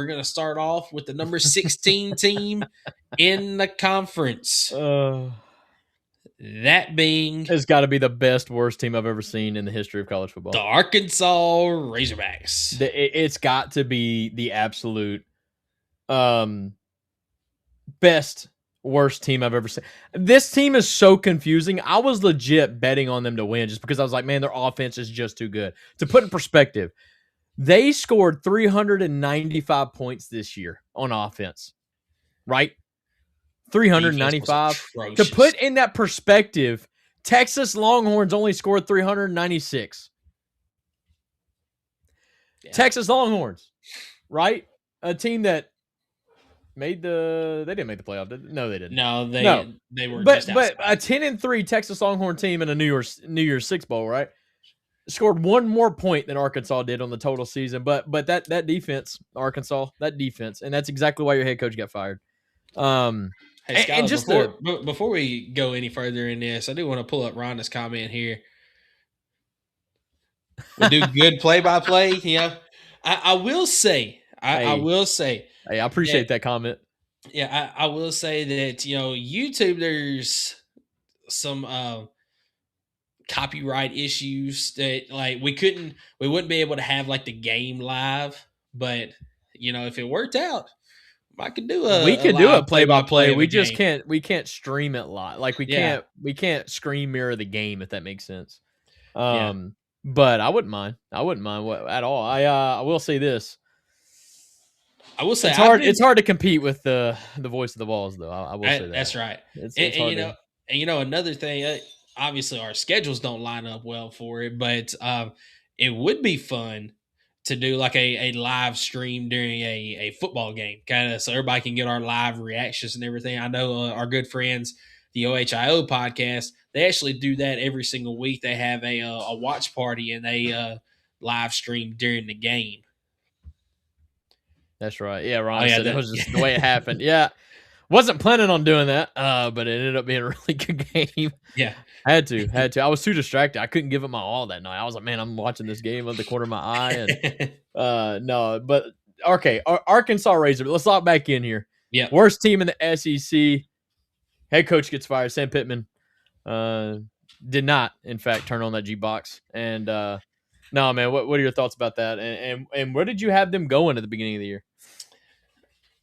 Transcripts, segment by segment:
We're going to start off with the number 16 team in the conference. That being... It's got to be the best, worst team I've ever seen in the history of college football. The Arkansas Razorbacks. It's got to be the absolute best, worst team I've ever seen. This team is so confusing. I was legit betting on them to win just because I was like, man, their offense is just too good. To put in perspective, they scored 395 points this year on offense, right? 395. To put in that perspective, Texas Longhorns only scored 396. Yeah. Texas Longhorns, right? A team that made they didn't make the playoff. No, they didn't. No, they were. But a 10-3 Texas Longhorn team in a New Year's Six Bowl, right? Scored one more point than Arkansas did on the total season. But that defense, Arkansas, that defense, and that's exactly why your head coach got fired. Hey, Skylar, and just before we go any further in this, I do want to pull up Rhonda's comment here. We do good play-by-play. You know, I will say, I will say. Hey, I appreciate that comment. Yeah, I will say that, YouTube, there's some copyright issues that we wouldn't be able to have the game live, but if it worked out, I could do a play-by-play. We just can't stream it live. We can't screen mirror the game, if that makes sense. But I wouldn't mind at all. I will say this. I will say it's hard to compete with the voice of the Vols, though. I will say that. That's right. It's hard another thing. Obviously, our schedules don't line up well for it, but it would be fun to do a live stream during a football game, kind of so everybody can get our live reactions and everything. I know our good friends, the OHIO podcast, they actually do that every single week. They have a watch party and they live stream during the game. That's right. Yeah, Ron said that was just the way it happened. Yeah. Wasn't planning on doing that, but it ended up being a really good game. Yeah. Had to. I was too distracted. I couldn't give it my all that night. I was like, man, I'm watching this game at the corner of my eye. And no, but okay. Arkansas Razor. Let's log back in here. Yeah. Worst team in the SEC. Head coach gets fired. Sam Pittman did not, in fact, turn on that G-Box. And no, man, what are your thoughts about that? And where did you have them going at the beginning of the year?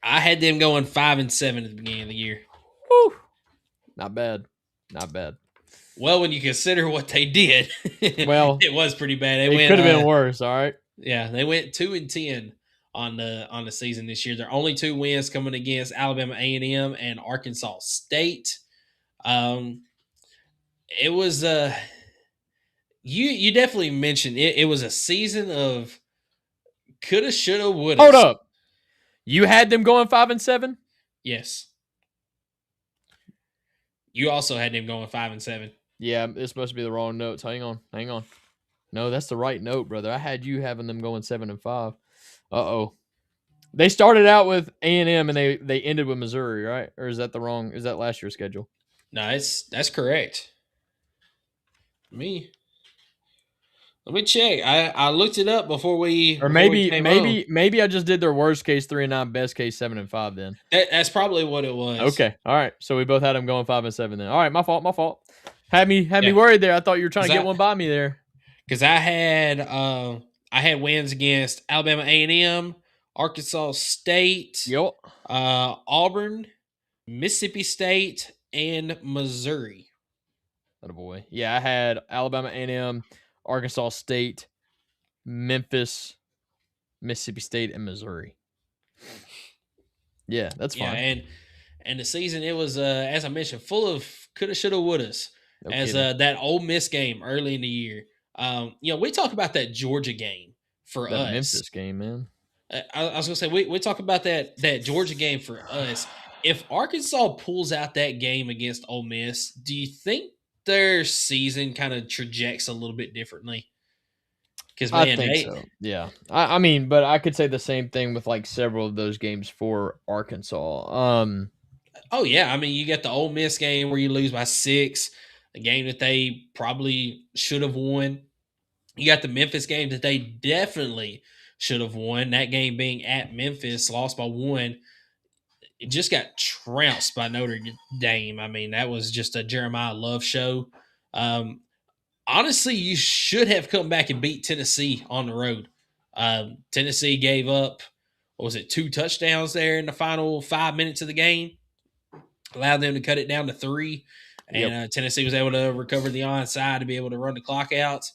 I had them going 5-7 at the beginning of the year. Woo. Not bad. Well, when you consider what they did, well, it was pretty bad. It could have been worse. All right. Yeah, they went 2-10 on the season this year. Their only two wins coming against Alabama A&M and Arkansas State. It was you definitely mentioned it. It was a season of coulda, shoulda, woulda. Hold up. You had them going 5-7? Yes. You also had them going 5-7. Yeah, it's supposed to be the wrong notes. Hang on. No, that's the right note, brother. I had you having them going 7-5. Uh-oh. They started out with A&M and they ended with Missouri, right? Or is that is that last year's schedule? No, that's correct. Let me check. I looked it up before we maybe I just did their worst case 3-9, best case 7-5. Then that's probably what it was. Okay, all right. So we both had them going 5-7. Then all right, my fault. Had me worried there. I thought you were trying to get one by me there. Because I had wins against Alabama A&M, Arkansas State, yep, Auburn, Mississippi State, and Missouri. Oh boy, yeah, I had Alabama A&M, Arkansas State, Memphis, Mississippi State, and Missouri. Yeah, that's fine. Yeah, and the season, it was, as I mentioned, full of coulda, shoulda, wouldas. No as that Ole Miss game early in the year. We talk about that Georgia game for us. Memphis game, man. I was going to say, we talk about that Georgia game for us. If Arkansas pulls out that game against Ole Miss, do you think their season kind of trajects a little bit differently? Because I think so. Yeah, I mean, but I could say the same thing with several of those games for Arkansas. Oh yeah, I mean, you got the Ole Miss game where you lose by 6, a game that they probably should have won. You got the Memphis game that they definitely should have won. That game being at Memphis, lost by 1. It just got trounced by Notre Dame. I mean, that was just a Jeremiah Love show. Um, Honestly, you should have come back and beat Tennessee on the road. Tennessee gave up, what was it, 2 touchdowns there in the final 5 minutes of the game, allowed them to cut it down to 3. And Tennessee was able to recover the onside to be able to run the clock out.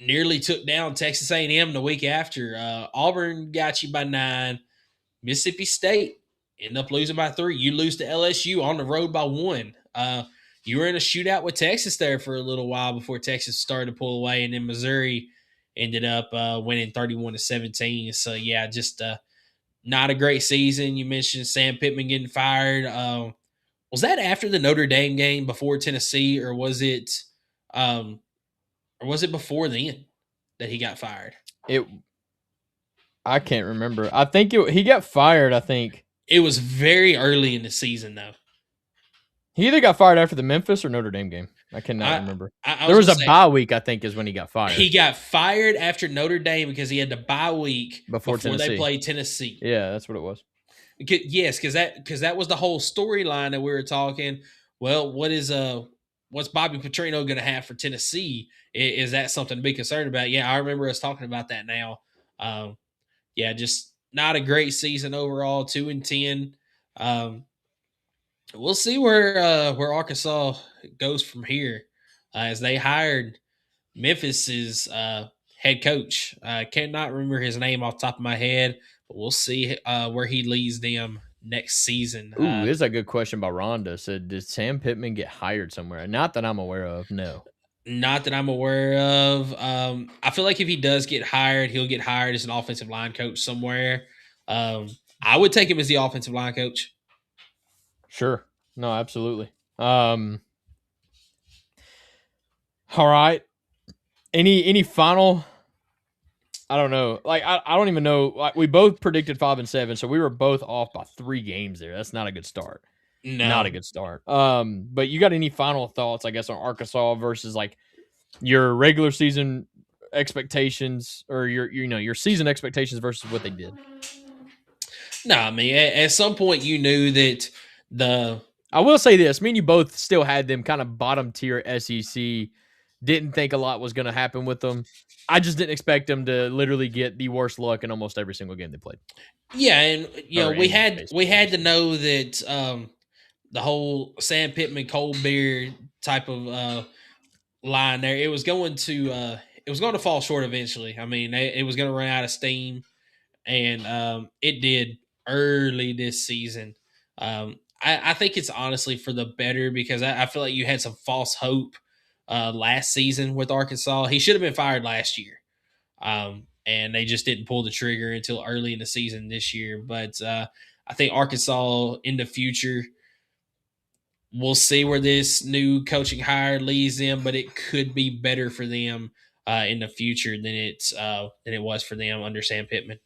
Nearly took down Texas A&M the week after. Auburn got you by 9. Mississippi State ended up losing by 3. You lose to LSU on the road by 1. You were in a shootout with Texas there for a little while before Texas started to pull away, and then Missouri ended up winning 31-17. So yeah, just not a great season. You mentioned Sam Pittman getting fired. Was that after the Notre Dame game before Tennessee, or was it before then that he got fired? I can't remember. I think he got fired. I think it was very early in the season, though. He either got fired after the Memphis or Notre Dame game. I cannot remember. There was a bye week, I think, is when he got fired. He got fired after Notre Dame because he had the bye week before they played Tennessee. Yeah, that's what it was. Yes, because that was the whole storyline that we were talking. Well, what's Bobby Petrino going to have for Tennessee? Is that something to be concerned about? Yeah, I remember us talking about that now. Yeah, just not a great season overall. 2-10. We'll see where Arkansas goes from here, as they hired Memphis's head coach. I cannot remember his name off the top of my head, but we'll see where he leads them next season. Ooh, this is a good question by Rhonda. Said, did Sam Pittman get hired somewhere? Not that I'm aware of. No. Not that I'm aware of. I feel like if he does get hired, he'll get hired as an offensive line coach somewhere. I would take him as the offensive line coach. Sure. No, absolutely. All right. Any final? I don't know. Like I don't even know. Like we both predicted 5-7, so we were both off by 3 games there. That's not a good start. No. Not a good start. But you got any final thoughts, I guess, on Arkansas versus like your regular season expectations or your season expectations versus what they did? No, I mean, at some point you knew that I will say this. Me and you both still had them kind of bottom tier SEC. Didn't think a lot was going to happen with them. I just didn't expect them to literally get the worst luck in almost every single game they played. Yeah, and we had to know that the whole Sam Pittman cold beer type of line there, it was going to fall short eventually. I mean, it was going to run out of steam, and it did early this season. I think it's honestly for the better because I feel like you had some false hope last season with Arkansas. He should have been fired last year, and they just didn't pull the trigger until early in the season this year. But I think Arkansas in the future, we'll see where this new coaching hire leads them, but it could be better for them in the future than it was for them under Sam Pittman.